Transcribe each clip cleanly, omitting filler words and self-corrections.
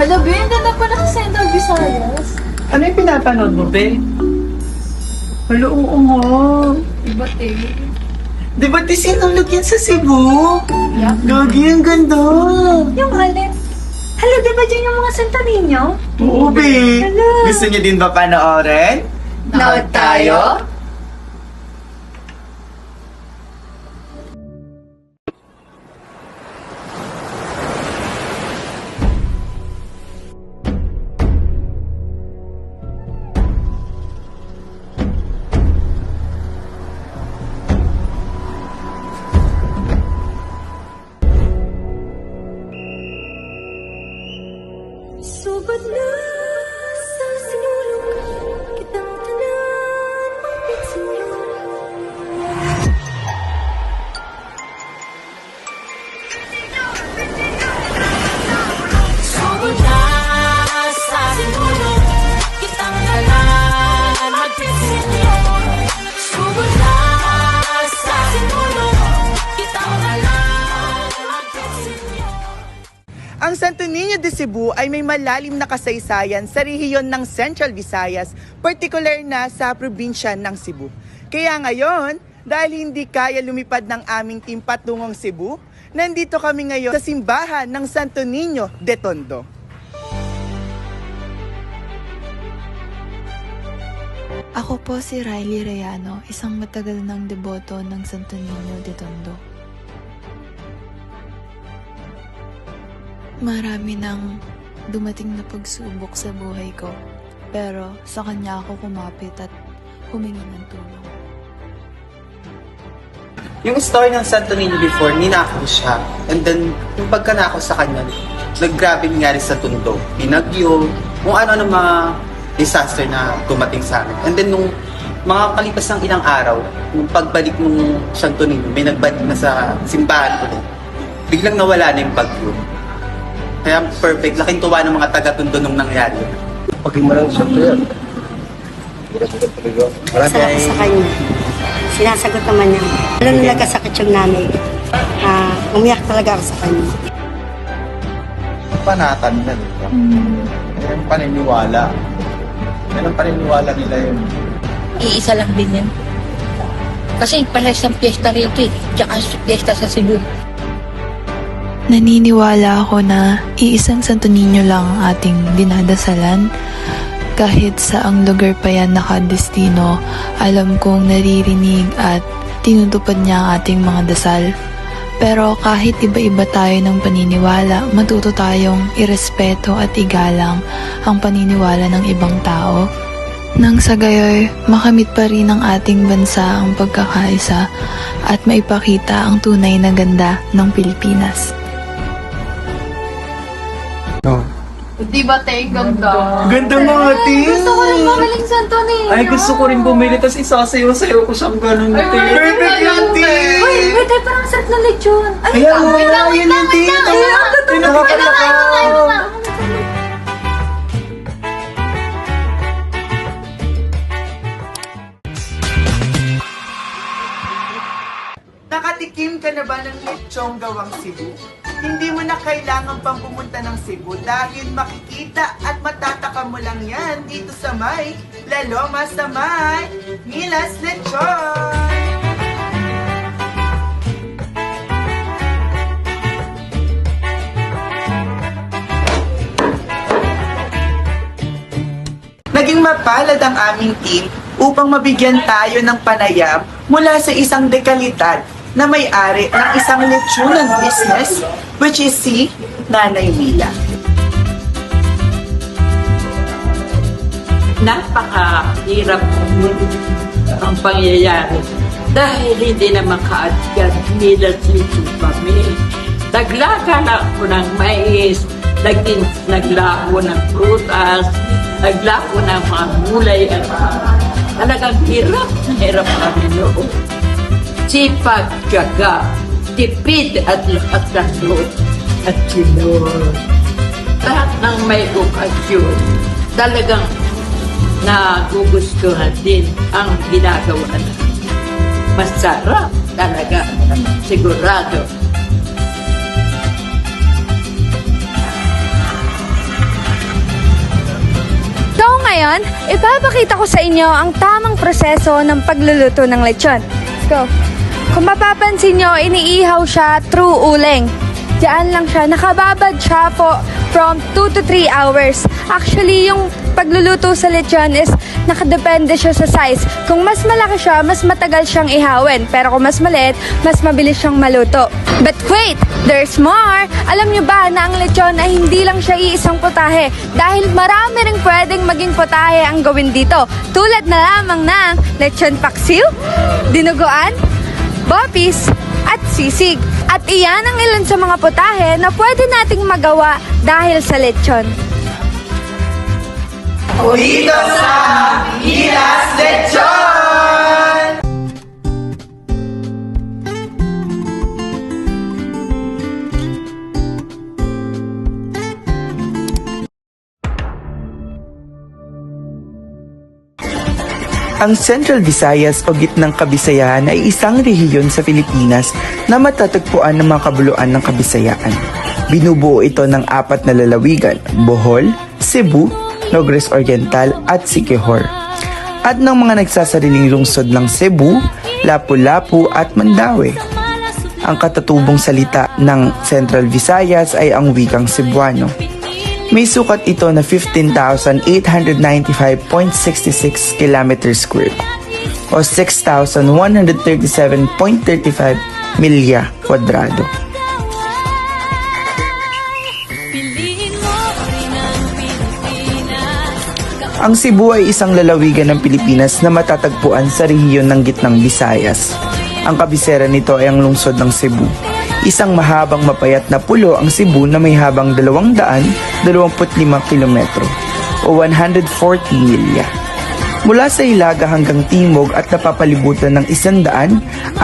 Hala, be, ang ganda pala sa Central Visayas. Ano yung pinapanood mo, be? Hala, oo nga. Iba, te. Di ba sinulog yan sa Cebu? Yeah. Gagi, ang ganda. Yung alin. Hala, di ba dyan yung mga Santo Niño? Oo, be. Hala. Gusto niyo din ba panoorin? Nood tayo? Sugod na sa sinulog kitang tanan mapit sa inyo. Sugod na sa sinulog kitang tanan mapit sa inyo. Sugod na sa sinulog kitang tanan mapit sa inyo. Ang Santo Niño de Cebu ay may malalim na kasaysayan sa rehiyon ng Central Visayas, partikular na sa probinsya ng Cebu. Kaya ngayon, dahil hindi kaya lumipad ng aming team patungong Cebu, nandito kami ngayon sa simbahan ng Santo Niño de Tondo. Ako po si Riley Reyano, isang matagal ng deboto ng Santo Niño de Tondo. Marami nang dumating na pagsubok sa buhay ko, pero sa kanya ako kumapit at humingi ng tulong. Yung story ng Santo Niño before, ninakaw siya. And then, yung pagkanakaw sa kanya, naggrabe nangyari sa Tondo. Binagyo, kung ano mga disaster na dumating sa amin. And then, nung mga kalipas ng ilang araw, yung pagbalik ng Santo Niño, may nagbalik na sa simbahan ko. Biglang nawala na yung bagyo. Kaya perfect, laking tuwa ng mga taga-Tondo nung nangyari. Paging malang santo yan. Salamat sa kanya. Sinasagot naman niya. Lalo nung nagkasakit yung nanay. Umiyak talaga ako sa kanya. Panatan na, di ba? Yan ang paniniwala. Yan ang paniniwala nila yun. Iisa lang din yan. Kasi parehas ang piyesta rito eh. Tsaka piyesta sa Cebu. Naniniwala ako na iisang Santo Niño lang ang ating dinadasalan. Kahit sa ang lugar pa yan nakadestino, alam kong naririnig at tinutupad niya ang ating mga dasal. Pero kahit iba-iba tayo ng paniniwala, matuto tayong irespeto at igalang ang paniniwala ng ibang tao. Nang sa gayoy, makamit pa rin ng ating bansa ang pagkakaisa at maipakita ang tunay na ganda ng Pilipinas. Di ba, te? Ganda. Ganda mga ate! Gusto ko rin mamaling Santo Niño. Ay, gusto ko rin bumili, tapos isasayaw-sayaw ko siyang ganun, Ay, ate. Perfect yan, ate! Uy, wait, ay parang sarap na lechon. Ay, Ayan, wait lang, yun, ate. Ay, nakapalakaw. Nakatikim ka na ba ng lechong gawang Cebu? Hindi mo na kailangan pang pumunta ng Cebu dahil makikita at matataka mo lang yan dito sa may Laloma sa may Milas Lechon! Naging mapalad ang aming team upang mabigyan tayo ng panayam mula sa isang dekalidad na may-ari ng isang lechonan business, which is si Nanay Mila. Napakahirap ang pangyayari dahil hindi na makaagad nilasiso kami. Naglaga na ako ng mais, naglaho ng prutas, naglaho ng mga gulay at talagang hirap na hirap kami noon. Sipag, tiyaga, tipid at lakas ng loob at sinor. Lahat ng may okasyon, talagang nagugustuhan din ang ginagawa na. Masarap talaga, sigurado. Ngayon, ipapakita ko sa inyo ang tamang proseso ng pagluluto ng lechon. Let's go. Kung mapapansin nyo, iniihaw siya through uling. Diyan lang siya. Nakababad siya po from 2 to 3 hours. Actually, yung pagluluto sa lechon is nakadepende siya sa size. Kung mas malaki siya, mas matagal siyang ihawin. Pero kung mas maliit, mas mabilis siyang maluto. But wait! There's more! Alam nyo ba na ang lechon ay hindi lang siya iisang putahe? Dahil marami ring pwedeng maging putahe ang gawin dito. Tulad na lamang ng lechon paksiw, dinuguan, bopis, at sisig. At iyan ang ilan sa mga putahe na pwede nating magawa dahil sa lechon. Dito sa Gilas Lechon! Ang Central Visayas o Gitnang Kabisayan ay isang rehiyon sa Pilipinas na matatagpuan ng mga kabuluan ng Kabisayaan. Binubuo ito ng 4 na lalawigan, Bohol, Cebu, Negros Oriental at Siquijor. At ng mga nagsasariling lungsod ng Cebu, Lapu-Lapu at Mandaue. Ang katatubong salita ng Central Visayas ay ang wikang Cebuano. May sukat ito na 15,895.66 km square o 6,137.35 milya kwadrado. Ang Cebu ay isang lalawigan ng Pilipinas na matatagpuan sa rehiyon ng Gitnang Visayas. Ang kabisera nito ay ang lungsod ng Cebu. Isang mahabang mapayat na pulo ang Cebu na may habang 225 kilometro o 140 milya. Mula sa hilaga hanggang timog at napapalibutan ng 167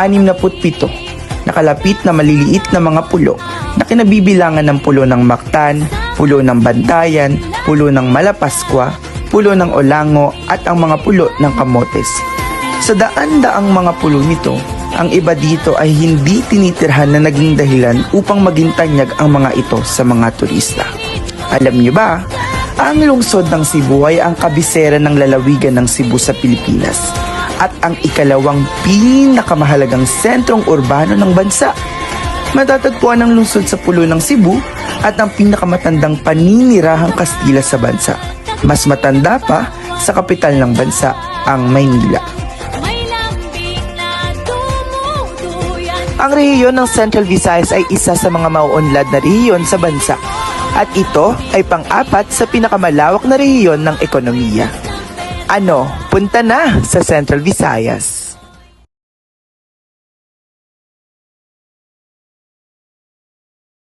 nakalapit na maliliit na mga pulo na kinabibilangan ng pulo ng Mactan, pulo ng Bantayan, pulo ng Malapaskwa, pulo ng Olango at ang mga pulo ng Camotes. Sa daan-daang mga pulo nito, ang iba dito ay hindi tinitirhan na naging dahilan upang maging tanyag ang mga ito sa mga turista. Alam niyo ba, ang lungsod ng Cebu ay ang kabisera ng lalawigan ng Cebu sa Pilipinas at ang ikalawang pinakamahalagang sentrong urbano ng bansa. Matatagpuan ang lungsod sa pulo ng Cebu at ang pinakamatandang paninirahang Kastila sa bansa. Mas matanda pa sa kapital ng bansa, ang Maynila. Ang rehiyon ng Central Visayas ay isa sa mga mauunlad na rehiyon sa bansa at ito ay pang-4 sa pinakamalawak na rehiyon ng ekonomiya. Ano, punta na sa Central Visayas!